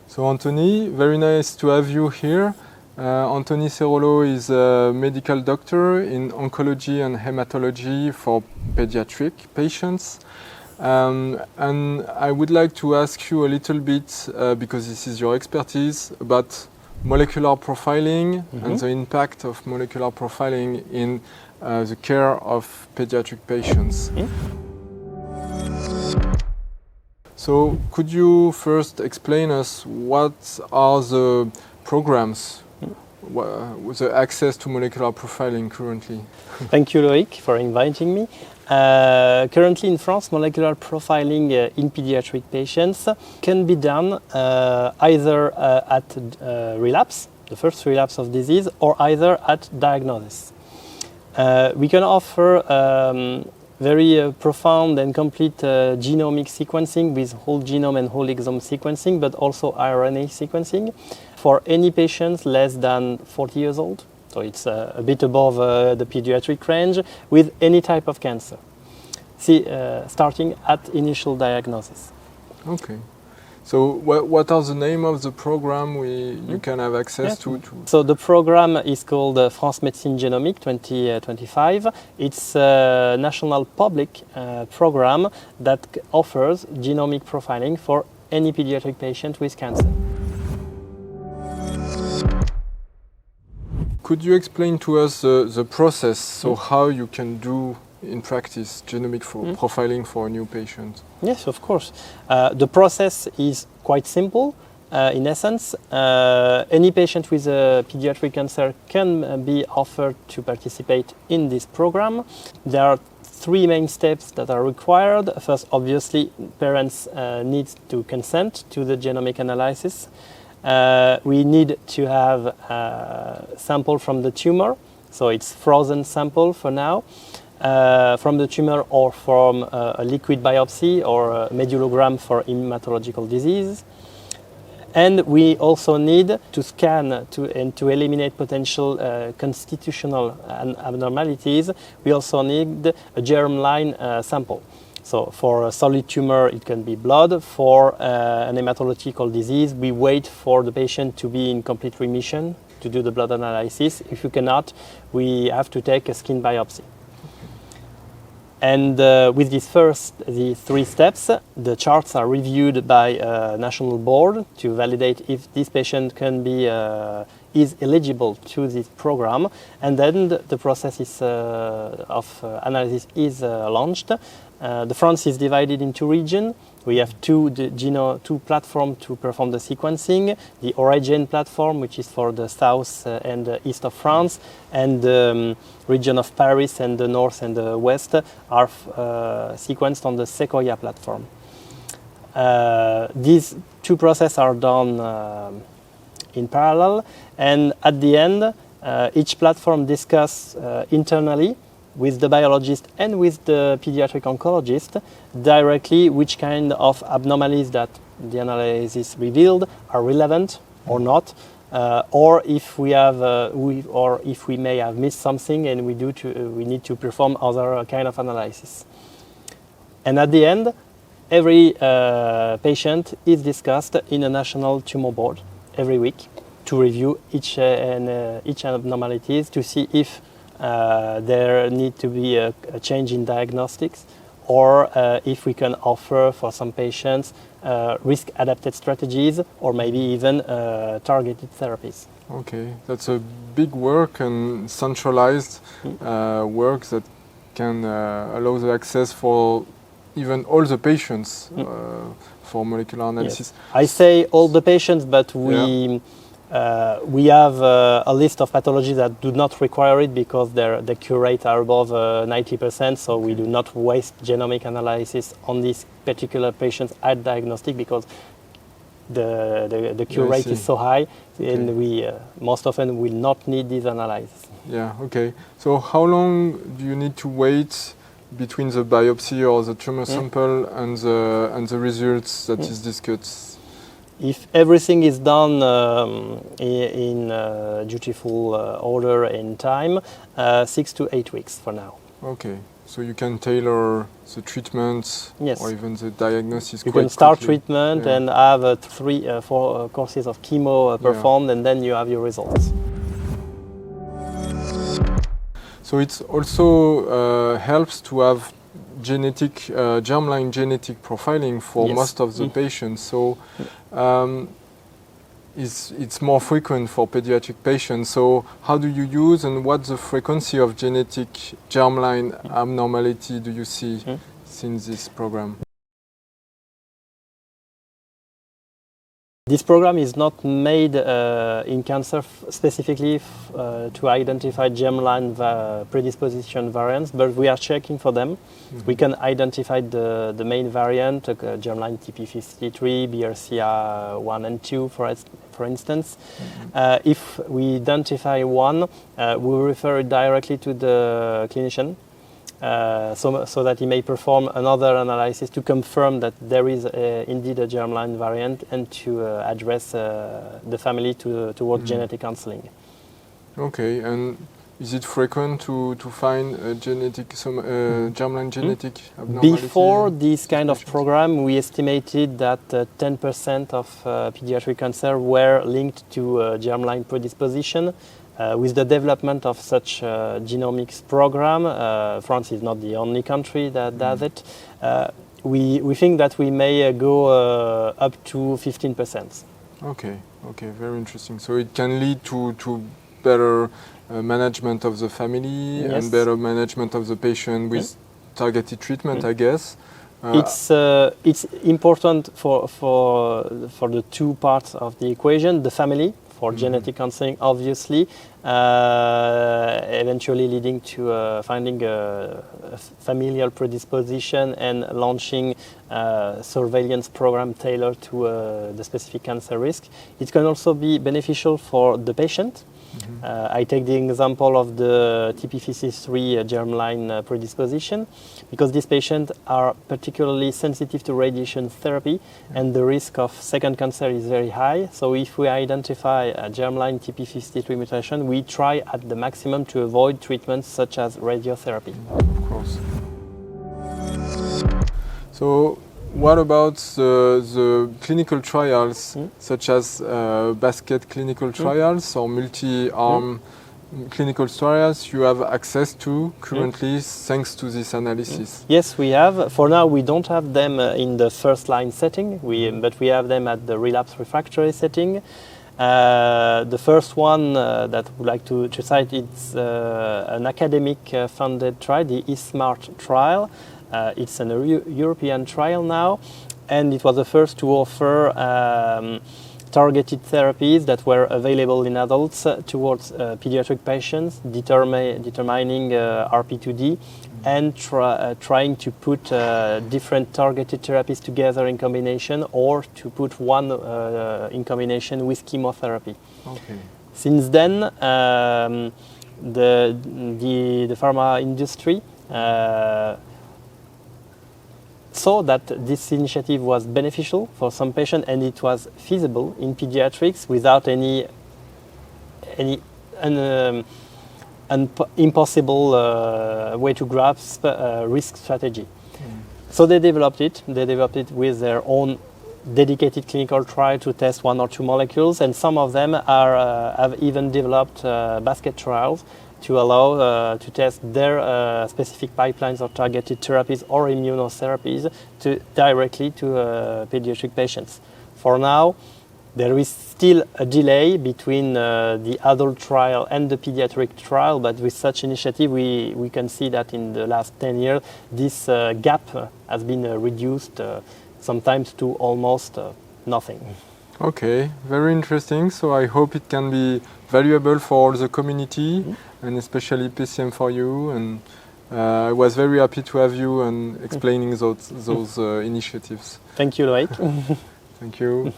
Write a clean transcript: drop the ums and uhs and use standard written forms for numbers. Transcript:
So Antony, very nice to have you here. Antony Ceraulo is a medical doctor in oncology and hematology for pediatric patients. And I would like to ask you a little bit, because this is your expertise, about molecular profiling and the impact of molecular profiling in the care of pediatric patients. So could you first explain us what are the programs, the access to molecular profiling currently? Thank you, Loic, for inviting me. Currently in France, molecular profiling in pediatric patients can be done either at relapse, the first relapse of disease, or either at diagnosis. We can offer very profound and complete genomic sequencing with whole genome and whole exome sequencing, but also RNA sequencing for any patients less than 40 years old. So it's a bit above the pediatric range with any type of cancer. Starting at initial diagnosis. Okay. So what are the name of the program you can have access to? So the program is called France Médecine Genomique 2025. It's a national public program that offers genomic profiling for any pediatric patient with cancer. Could you explain to us the process, so how you can do in practice genomic profiling for a new patient? Yes, of course. The process is quite simple. In essence, any patient with a pediatric cancer can be offered to participate in this program. There are three main steps that are required. First, obviously, parents need to consent to the genomic analysis. We need to have a sample from the tumor, so it's frozen sample for now. From the tumor or from a liquid biopsy or a medullogram for hematological disease. And we also need to scan and to eliminate potential constitutional abnormalities. We also need a germline sample. So for a solid tumor, it can be blood. For an hematological disease, we wait for the patient to be in complete remission to do the blood analysis. If you cannot, we have to take a skin biopsy. And with the three steps, the charts are reviewed by a national board to validate if this patient can be is eligible to this program, and then the process of analysis is launched. The France is divided into regions. We have two platforms to perform the sequencing. The Origin platform, which is for the south and east of France, and the region of Paris and the north and the west are sequenced on the Sequoia platform. These two processes are done in parallel, and at the end, each platform discusses internally with the biologist and with the pediatric oncologist directly which kind of abnormalities that the analysis revealed are relevant or not, or if we have or if we may have missed something and we need to perform other kind of analysis. And at the end, every patient is discussed in a national tumor board every week to review each abnormalities to see if there need to be a change in diagnostics, or if we can offer for some patients risk-adapted strategies, or maybe even targeted therapies. Okay, that's a big work and centralized work that can allow the access for even all the patients for molecular analysis. Yes. I say all the patients, but we have a list of pathologies that do not require it because the cure rate are above 90%, so we do not waste genomic analysis on these particular patients at diagnostic because the cure rate is so high, and we most often will not need this analysis. Yeah, okay. So how long do you need to wait between the biopsy or the tumor sample and the results that is discussed? If everything is done in dutiful order and time, 6 to 8 weeks for now. Okay, So you can tailor the treatment Yes. or even the diagnosis. You quite can start quickly. treatment Yeah. and have 4 courses of chemo performed, and then you have your results. So it also helps to have germline genetic profiling for Yes. most of the patients. So it's more frequent for pediatric patients. So how do you use and what's the frequency of genetic germline abnormality do you see since this program? This program is not made in cancer specifically to identify germline predisposition variants, but we are checking for them. We can identify the main variant, germline TP53, BRCA1 and 2, for instance. If we identify one, we refer it directly to the clinician. So that he may perform another analysis to confirm that there is indeed a germline variant and to address the family towards genetic counseling. Okay, and is it frequent to find a germline genetic abnormality? Before this kind of program, we estimated that 10% of pediatric cancer were linked to germline predisposition. With the development of such genomics program, France is not the only country that does it. We think that we may go up to 15%. Okay, very interesting. So it can lead to better management of the family and better management of the patient with targeted treatment, I guess. It's important for the two parts of the equation, the family, for genetic counseling, obviously, eventually leading to finding a familial predisposition and launching a surveillance program tailored to the specific cancer risk. It can also be beneficial for the patient. I take the example of the TP53 germline predisposition, because these patients are particularly sensitive to radiation therapy and the risk of second cancer is very high. So if we identify a germline TP53 mutation, we try at the maximum to avoid treatments such as radiotherapy. Of course. So what about the clinical trials, such as basket clinical trials or multi-arm clinical trials you have access to currently thanks to this analysis? Yes, we have. For now, we don't have them in the first-line setting, but we have them at the relapse refractory setting. The first one that I would like to cite is an academic funded trial, the eSMART trial. It's an European trial now, and it was the first to offer targeted therapies that were available in adults towards pediatric patients, determining RP2D and trying to put different targeted therapies together in combination, or to put one in combination with chemotherapy. Okay. Since then, the pharma industry saw that this initiative was beneficial for some patients and it was feasible in pediatrics without any impossible way to grasp risk strategy. So they developed it. They developed it with their own dedicated clinical trial to test 1 or 2 molecules, and some of them have even developed basket trials to allow to test their specific pipelines of targeted therapies or immunotherapies directly to pediatric patients. For now, there is still a delay between the adult trial and the pediatric trial, but with such initiative, we can see that in the last 10 years, this gap has been reduced sometimes to almost nothing. Okay, very interesting. So I hope it can be valuable for the community and especially PCM4U. And I was very happy to have you and explaining those initiatives. Thank you, Loïc. Thank you.